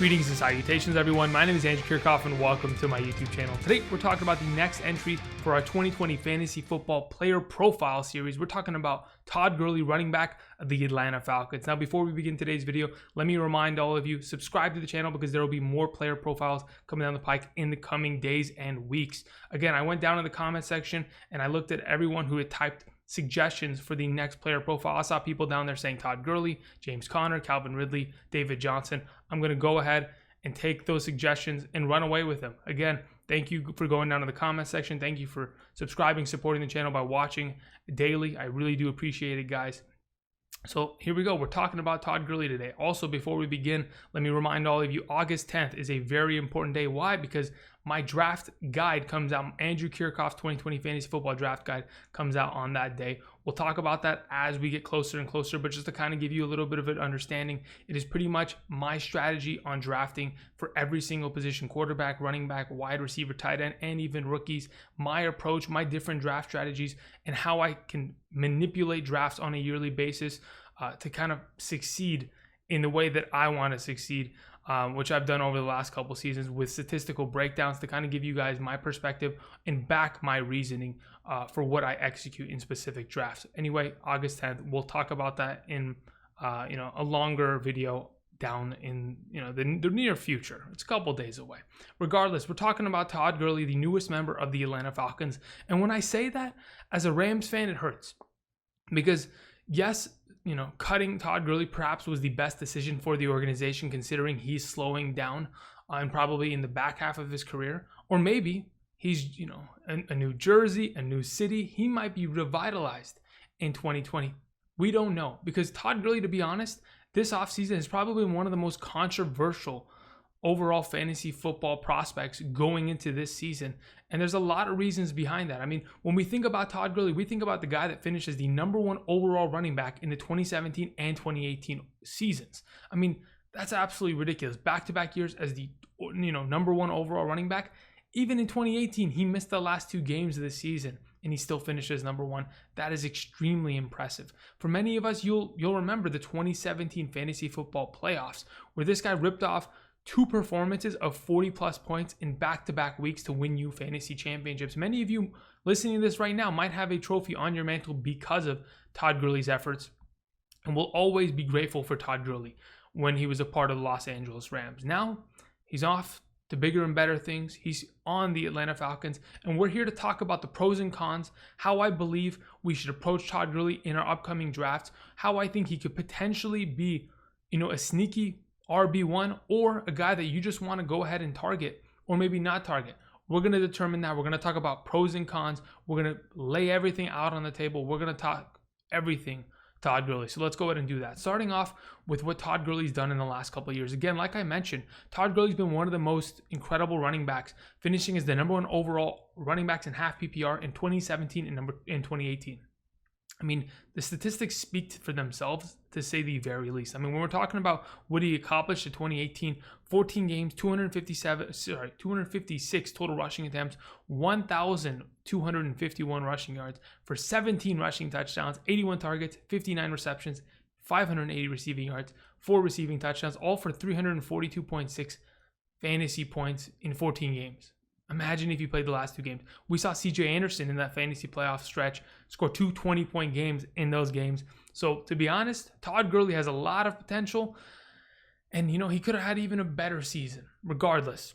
Greetings and salutations, everyone. My name is Kiorkof, and welcome to my YouTube channel. Today, we're talking about the next entry for our 2020 Fantasy Football Player Profile Series. We're talking about Todd Gurley, running back of the Atlanta Falcons. Now, before we begin today's video, let me remind all of you, subscribe to the channel because there will be more player profiles coming down the pike in the coming days and weeks. Again, I went down in the comment section and I looked at everyone who had typed suggestions for the next player profile. I saw people down there saying Todd Gurley, James Conner, Calvin Ridley, David Johnson. I'm going to go ahead and take those suggestions and run away with them. Again, thank you for going down to the comment section. Thank you for subscribing, supporting the channel by watching daily. I really do appreciate it, guys. So here we go. We're talking about Todd Gurley today. Also, before we begin, let me remind all of you, August 10th is a very important day. Why? Because my draft guide comes out. Andrew Kiorkof 2020 Fantasy Football Draft Guide comes out on that day. We'll talk about that as we get closer and closer, but just to kind of give you a little bit of an understanding, it is pretty much my strategy on drafting for every single position: quarterback, running back, wide receiver, tight end, and even rookies. My approach, my different draft strategies, and how I can manipulate drafts on a yearly basis to kind of succeed in the way that I want to succeed. Which I've done over the last couple seasons with statistical breakdowns to kind of give you guys my perspective and back my reasoning for what I execute in specific drafts. Anyway, August 10th, we'll talk about that in a longer video down in the near future. It's a couple days away. Regardless, we're talking about Todd Gurley, the newest member of the Atlanta Falcons. And when I say that, as a Rams fan, it hurts because yes, cutting Todd Gurley perhaps was the best decision for the organization, considering he's slowing down and probably in the back half of his career. Or maybe he's, a new jersey, a new city. He might be revitalized in 2020. We don't know, because Todd Gurley, to be honest, this offseason is probably one of the most controversial overall fantasy football prospects going into this season. And there's a lot of reasons behind that. I mean, when we think about Todd Gurley, we think about the guy that finished as the #1 overall running back in the 2017 and 2018 seasons. I mean, that's absolutely ridiculous. Back-to-back years as the #1 overall running back. Even in 2018, he missed the last 2 games of the season and he still finishes #1. That is extremely impressive. For many of us, you'll remember the 2017 fantasy football playoffs, where this guy ripped off 2 performances of 40+ points in back-to-back weeks to win you fantasy championships. Many of you listening to this right now might have a trophy on your mantle because of Todd Gurley's efforts, and will always be grateful for Todd Gurley when he was a part of the Los Angeles Rams. Now, he's off to bigger and better things. He's on the Atlanta Falcons, and we're here to talk about the pros and cons, how I believe we should approach Todd Gurley in our upcoming drafts, how I think he could potentially be, a sneaky RB1 or a guy that you just want to go ahead and target, or maybe not target. We're going to determine that. We're going to talk about pros and cons. We're going to lay everything out on the table. We're going to talk everything Todd Gurley. So let's go ahead and do that. Starting off with what Todd Gurley's done in the last couple of years. Again, like I mentioned, Todd Gurley's been one of the most incredible running backs, finishing as the #1 overall running backs in half PPR in 2017 and in 2018. I mean, the statistics speak for themselves, to say the very least. I mean, when we're talking about what he accomplished in 2018, 14 games, 256 total rushing attempts, 1,251 rushing yards for 17 rushing touchdowns, 81 targets, 59 receptions, 580 receiving yards, 4 receiving touchdowns, all for 342.6 fantasy points in 14 games. Imagine if you played the last 2 games. We saw CJ Anderson in that fantasy playoff stretch score 2 20-point games in those games. So to be honest, Todd Gurley has a lot of potential, and he could have had even a better season. Regardless,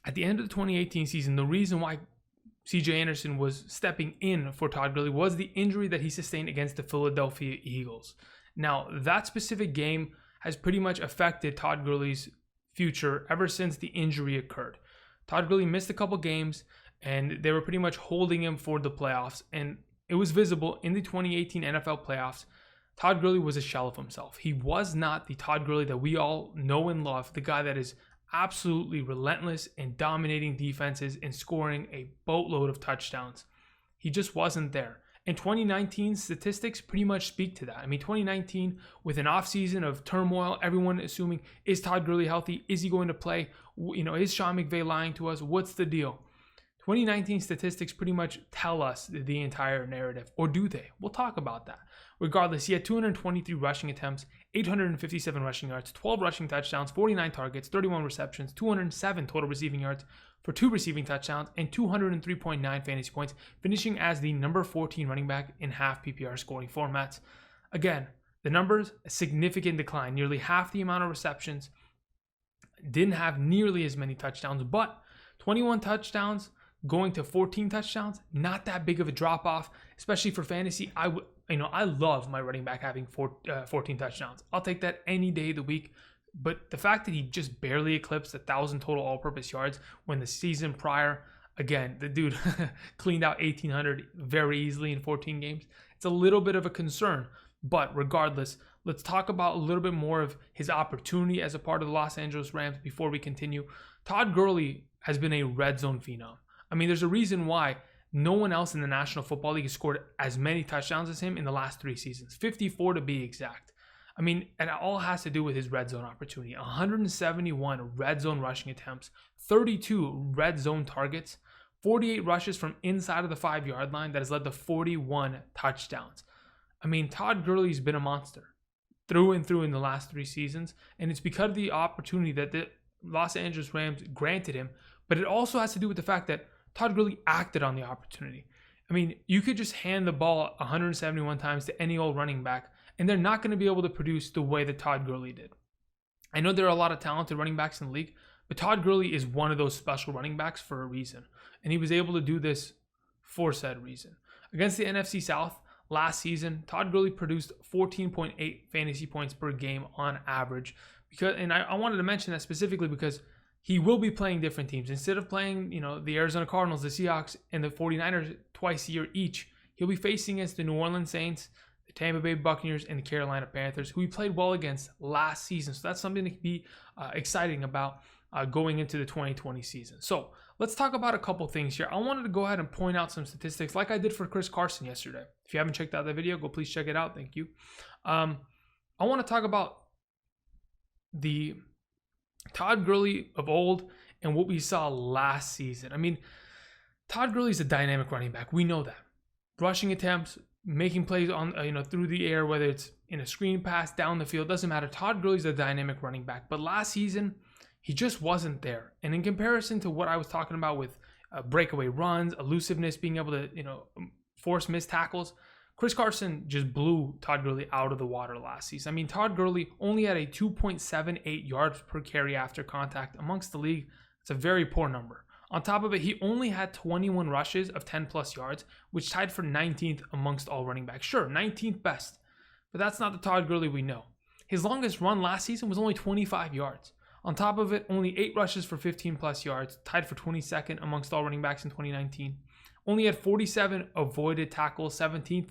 at the end of the 2018 season, the reason why CJ Anderson was stepping in for Todd Gurley was the injury that he sustained against the Philadelphia Eagles. Now, that specific game has pretty much affected Todd Gurley's future ever since the injury occurred. Todd Gurley missed a couple games, and they were pretty much holding him for the playoffs. And it was visible in the 2018 NFL playoffs. Todd Gurley was a shell of himself. He was not the Todd Gurley that we all know and love, the guy that is absolutely relentless in dominating defenses and scoring a boatload of touchdowns. He just wasn't there. And 2019 statistics pretty much speak to that. I mean, 2019, with an offseason of turmoil, everyone assuming, is Todd Gurley healthy? Is he going to play? Is Sean McVay lying to us? What's the deal? 2019 statistics pretty much tell us the entire narrative, or do they? We'll talk about that. Regardless, he had 223 rushing attempts, 857 rushing yards, 12 rushing touchdowns, 49 targets, 31 receptions, 207 total receiving yards for 2 receiving touchdowns, and 203.9 fantasy points, finishing as the number 14 running back in half PPR scoring formats. Again, the numbers, a significant decline, nearly half the amount of receptions, didn't have nearly as many touchdowns, but 21 touchdowns going to 14 touchdowns, not that big of a drop off, especially for fantasy. I love my running back having 14 touchdowns. I'll take that any day of the week. But the fact that he just barely eclipsed 1,000 total all-purpose yards when the season prior, again, the dude cleaned out 1,800 very easily in 14 games. It's a little bit of a concern. But regardless, let's talk about a little bit more of his opportunity as a part of the Los Angeles Rams before we continue. Todd Gurley has been a red zone phenom. I mean, there's a reason why no one else in the National Football League has scored as many touchdowns as him in the last 3 seasons, 54 to be exact. I mean, and it all has to do with his red zone opportunity. 171 red zone rushing attempts, 32 red zone targets, 48 rushes from inside of the 5-yard line that has led to 41 touchdowns. I mean, Todd Gurley's been a monster through and through in the last 3 seasons, and it's because of the opportunity that the Los Angeles Rams granted him, but it also has to do with the fact that Todd Gurley acted on the opportunity. I mean, you could just hand the ball 171 times to any old running back, and they're not going to be able to produce the way that Todd Gurley did. I know there are a lot of talented running backs in the league, but Todd Gurley is one of those special running backs for a reason, and he was able to do this for said reason. Against the NFC South last season, Todd Gurley produced 14.8 fantasy points per game on average. And I wanted to mention that specifically because he will be playing different teams. Instead of playing, the Arizona Cardinals, the Seahawks, and the 49ers twice a year each, he'll be facing against the New Orleans Saints, the Tampa Bay Buccaneers, and the Carolina Panthers, who he played well against last season. So that's something to be exciting about going into the 2020 season. So let's talk about a couple things here. I wanted to go ahead and point out some statistics like I did for Chris Carson yesterday. If you haven't checked out that video, go please check it out. Thank you. I want to talk about the Todd Gurley of old and what we saw last season. I mean, Todd Gurley is a dynamic running back. We know that. Rushing attempts, making plays on through the air, whether it's in a screen pass, down the field, doesn't matter. Todd Gurley's a dynamic running back. But last season, he just wasn't there. And in comparison to what I was talking about with breakaway runs, elusiveness, being able to force missed tackles, Chris Carson just blew Todd Gurley out of the water last season. I mean, Todd Gurley only had a 2.78 yards per carry after contact amongst the league. It's a very poor number. On top of it, he only had 21 rushes of 10 plus yards, which tied for 19th amongst all running backs. Sure, 19th best, but that's not the Todd Gurley we know. His longest run last season was only 25 yards. On top of it, only 8 rushes for 15 plus yards, tied for 22nd amongst all running backs in 2019. Only had 47 avoided tackles, 17th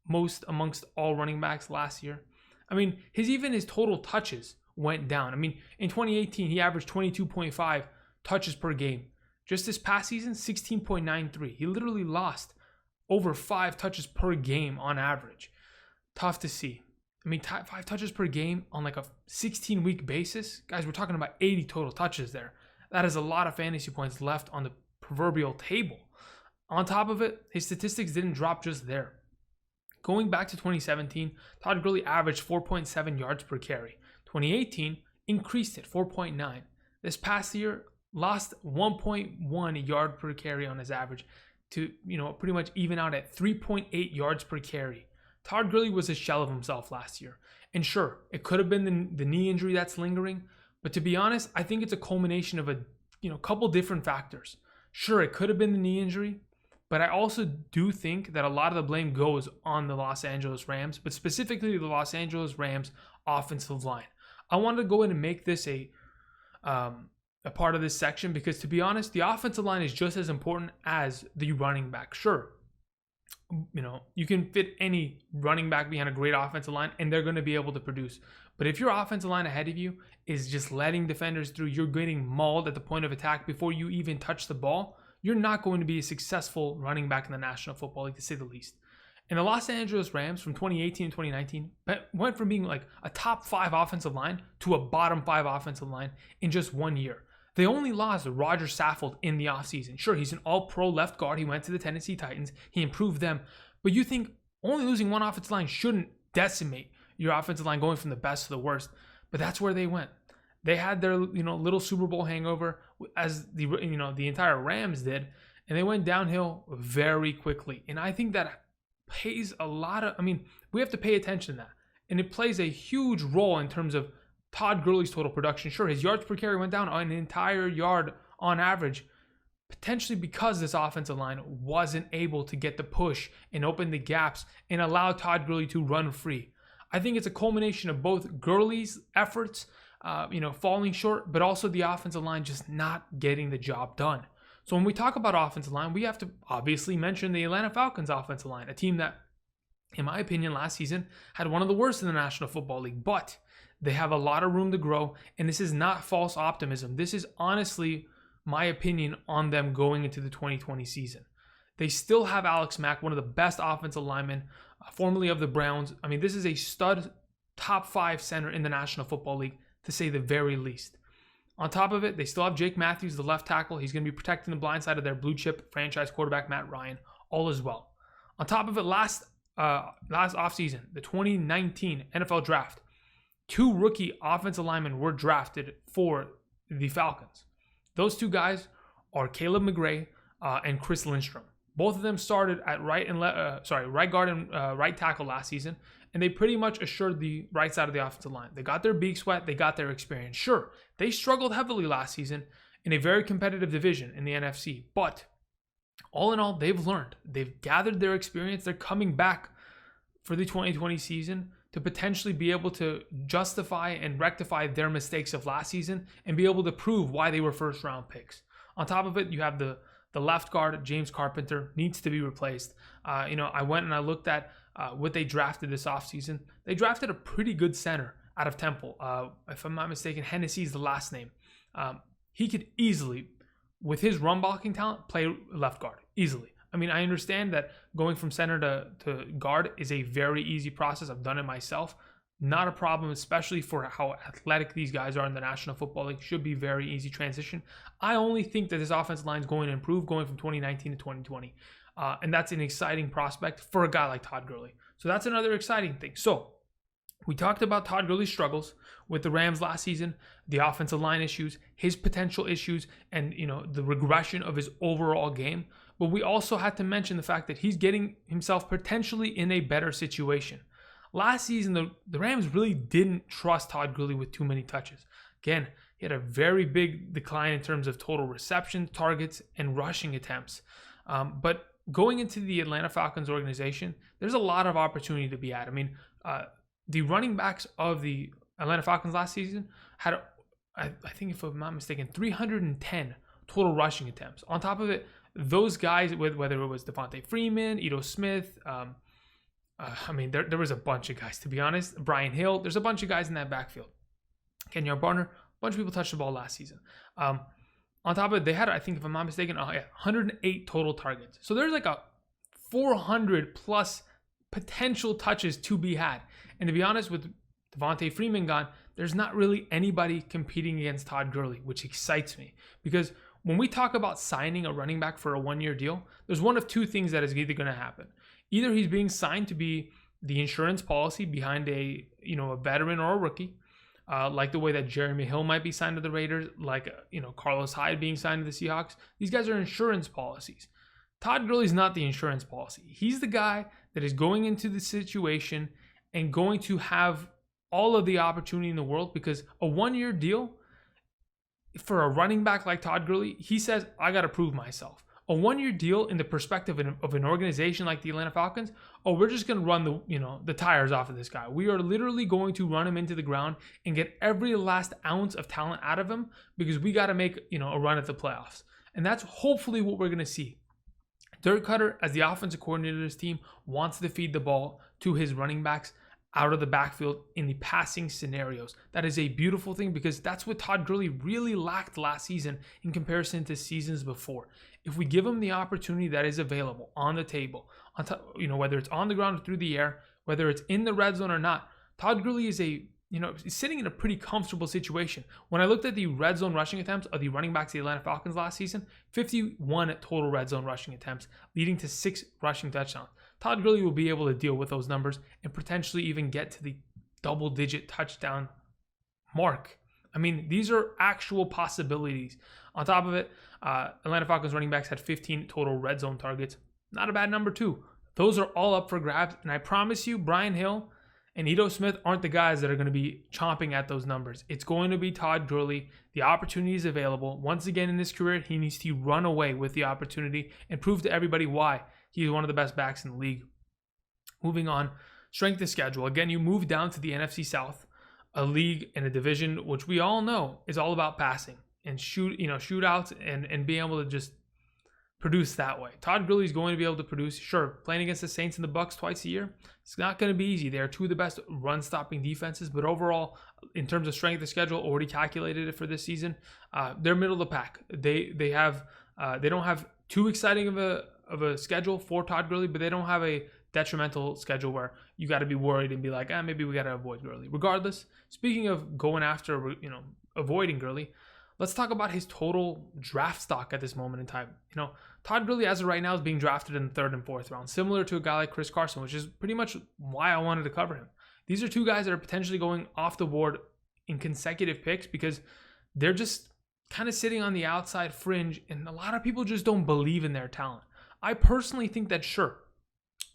most amongst all running backs last year. I mean, his total touches went down. I mean, in 2018, he averaged 22.5 touches per game. Just this past season, 16.93. He literally lost over 5 touches per game on average. Tough to see. I mean, 5 touches per game on like a 16-week basis. Guys, we're talking about 80 total touches there. That is a lot of fantasy points left on the proverbial table. On top of it, his statistics didn't drop just there. Going back to 2017, Todd Gurley averaged 4.7 yards per carry. 2018 increased it, 4.9. This past year, lost 1.1 yard per carry on his average to, pretty much even out at 3.8 yards per carry. Todd Gurley was a shell of himself last year. And sure, it could have been the knee injury that's lingering, but to be honest, I think it's a culmination of a couple different factors. Sure, it could have been the knee injury, but I also do think that a lot of the blame goes on the Los Angeles Rams, but specifically the Los Angeles Rams offensive line. I wanted to go in and make this a part of this section because, to be honest, the offensive line is just as important as the running back. Sure, you can fit any running back behind a great offensive line and they're going to be able to produce. But if your offensive line ahead of you is just letting defenders through, you're getting mauled at the point of attack before you even touch the ball, you're not going to be a successful running back in the National Football League, to say the least. And the Los Angeles Rams from 2018 and 2019 went from being like a top 5 offensive line to a bottom 5 offensive line in just 1 year. They only lost Roger Saffold in the offseason. Sure, he's an all-pro left guard. He went to the Tennessee Titans. He improved them. But you think only losing one offensive line shouldn't decimate your offensive line going from the best to the worst. But that's where they went. They had their, little Super Bowl hangover, as the entire Rams did, and they went downhill very quickly. And I think that pays a lot of, we have to pay attention to that. And it plays a huge role in terms of Todd Gurley's total production. Sure, his yards per carry went down an entire yard on average, potentially because this offensive line wasn't able to get the push and open the gaps and allow Todd Gurley to run free. I think it's a culmination of both Gurley's efforts, falling short, but also the offensive line just not getting the job done. So when we talk about offensive line, we have to obviously mention the Atlanta Falcons offensive line, a team that, in my opinion, last season had one of the worst in the National Football League, but they have a lot of room to grow, and this is not false optimism. This is honestly my opinion on them going into the 2020 season. They still have Alex Mack, one of the best offensive linemen, formerly of the Browns. This is a stud top 5 center in the National Football League, to say the very least. On top of it, they still have Jake Matthews, the left tackle. He's going to be protecting the blind side of their blue chip franchise quarterback, Matt Ryan, all as well. On top of it, last offseason, the 2019 NFL Draft, 2 rookie offensive linemen were drafted for the Falcons. Those 2 guys are Caleb McGray and Chris Lindstrom. Both of them started at right guard and right tackle last season, and they pretty much assured the right side of the offensive line. They got their beaks wet, they got their experience. Sure, they struggled heavily last season in a very competitive division in the NFC, but all in all, they've learned. They've gathered their experience. They're coming back for the 2020 season to potentially be able to justify and rectify their mistakes of last season and be able to prove why they were first-round picks. On top of it, you have the left guard, James Carpenter, needs to be replaced. I went and I looked at what they drafted this offseason. They drafted a pretty good center out of Temple. If I'm not mistaken, Hennessy is the last name. He could easily, with his run blocking talent, play left guard easily. I understand that going from center to guard is a very easy process. I've done it myself. Not a problem, especially for how athletic these guys are in the National Football League. Should be very easy transition. I only think that this offensive line is going to improve going from 2019 to 2020. And that's an exciting prospect for a guy like Todd Gurley. So that's another exciting thing. So we talked about Todd Gurley's struggles with the Rams last season, the offensive line issues, his potential issues, and the regression of his overall game. But we also had to mention the fact that he's getting himself potentially in a better situation. Last season, the Rams really didn't trust Todd Gurley with too many touches. Again, he had a very big decline in terms of total reception, targets, and rushing attempts. But going into the Atlanta Falcons organization, there's a lot of opportunity to be had. The running backs of the Atlanta Falcons last season had, I think if I'm not mistaken, 310 total rushing attempts. On top of it, those guys, whether it was Devontae Freeman, Ito Smith, there was a bunch of guys, to be honest. Brian Hill, there's a bunch of guys in that backfield. Kenyon Barner, a bunch of people touched the ball last season. On top of it, they had, I think if I'm not mistaken, 108 total targets. So there's like a 400 plus potential touches to be had. And to be honest, with Devontae Freeman gone, there's not really anybody competing against Todd Gurley, which excites me. Because when we talk about signing a running back for a 1-year deal, there's one of 2 things that is either going to happen. Either he's being signed to be the insurance policy behind a veteran or a rookie, like the way that Jeremy Hill might be signed to the Raiders, like Carlos Hyde being signed to the Seahawks. These guys are insurance policies. Todd Gurley's not the insurance policy. He's the guy that is going into the situation and going to have all of the opportunity in the world, because a 1-year deal for a running back like Todd Gurley, he says, I got to prove myself. A 1-year deal in the perspective of an organization like the Atlanta Falcons, we're just going to run the tires off of this guy. We are literally going to run him into the ground and get every last ounce of talent out of him, because we got to make a run at the playoffs. And that's hopefully what we're going to see. Dirk Cutter, as the offensive coordinator of this team, wants to feed the ball to his running backs out of the backfield in the passing scenarios. That is a beautiful thing, because that's what Todd Gurley really lacked last season in comparison to seasons before. If we give him the opportunity that is available on the table, whether it's on the ground or through the air, whether it's in the red zone or not, Todd Gurley is a sitting in a pretty comfortable situation. When I looked at the red zone rushing attempts of the running backs of the Atlanta Falcons last season, 51 total red zone rushing attempts, leading to 6 rushing touchdowns. Todd Gurley will be able to deal with those numbers and potentially even get to the double-digit touchdown mark. I mean, these are actual possibilities. On top of it, Atlanta Falcons running backs had 15 total red zone targets. Not a bad number, too. Those are all up for grabs, and I promise you, Brian Hill and Ito Smith aren't the guys that are going to be chomping at those numbers. It's going to be Todd Gurley. The opportunity is available. Once again in his career, he needs to run away with the opportunity and prove to everybody why he's one of the best backs in the league. Moving on, strength of schedule. Again, you move down to the NFC South, a league and a division which we all know is all about passing and shootouts and being able to just produce that way. Todd Gurley is going to be able to produce. Sure, playing against the Saints and the Bucs twice a year, it's not going to be easy. They are two of the best run-stopping defenses, but overall, in terms of strength of schedule, already calculated it for this season. They're middle of the pack. They don't have too exciting of a schedule for Todd Gurley, but they don't have a detrimental schedule where you got to be worried and be like, maybe we got to avoid Gurley. Regardless, speaking of going after, avoiding Gurley, let's talk about his total draft stock at this moment in time. Todd Gurley, as of right now, is being drafted in the 3rd and 4th round, similar to a guy like Chris Carson, which is pretty much why I wanted to cover him. These are two guys that are potentially going off the board in consecutive picks because they're just kind of sitting on the outside fringe, and a lot of people just don't believe in their talent. I personally think that, sure,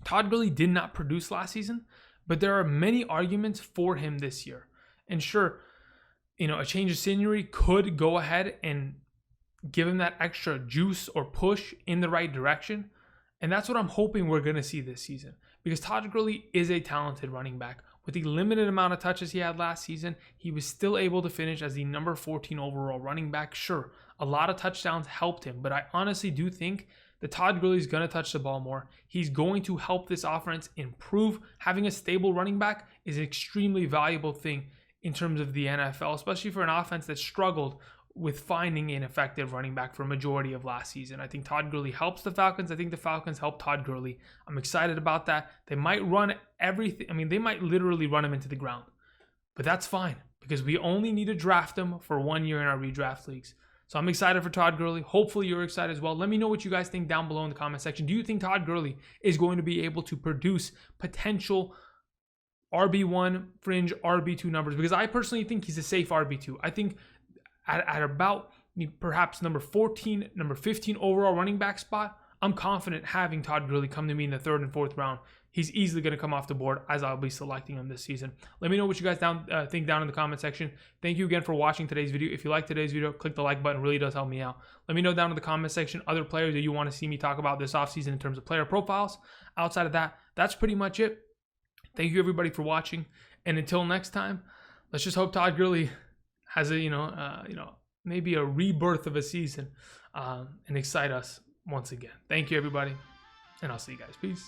Todd Gurley did not produce last season, but there are many arguments for him this year. And sure, a change of scenery could go ahead and give him that extra juice or push in the right direction. And that's what I'm hoping we're going to see this season. Because Todd Gurley is a talented running back. With the limited amount of touches he had last season, he was still able to finish as the number 14 overall running back. Sure, a lot of touchdowns helped him, but I honestly do think that Todd Gurley is going to touch the ball more. He's going to help this offense improve. Having a stable running back is an extremely valuable thing in terms of the NFL, especially for an offense that struggled with finding an effective running back for a majority of last season. I think Todd Gurley helps the Falcons. I think the Falcons help Todd Gurley. I'm excited about that. They might run everything. They might literally run him into the ground. But that's fine because we only need to draft him for 1 year in our redraft leagues. So I'm excited for Todd Gurley. Hopefully you're excited as well. Let me know what you guys think down below in the comment section. Do you think Todd Gurley is going to be able to produce potential RB1, fringe RB2 numbers? Because I personally think he's a safe RB2. I think at about perhaps number 14, number 15 overall running back spot, I'm confident having Todd Gurley come to me in the 3rd and 4th round. He's easily going to come off the board as I'll be selecting him this season. Let me know what you guys think down in the comment section. Thank you again for watching today's video. If you like today's video, click the like button. It really does help me out. Let me know down in the comment section other players that you want to see me talk about this offseason in terms of player profiles. Outside of that, that's pretty much it. Thank you everybody for watching. And until next time, let's just hope Todd Gurley has a, maybe a rebirth of a season and excite us once again. Thank you, everybody, and I'll see you guys. Peace.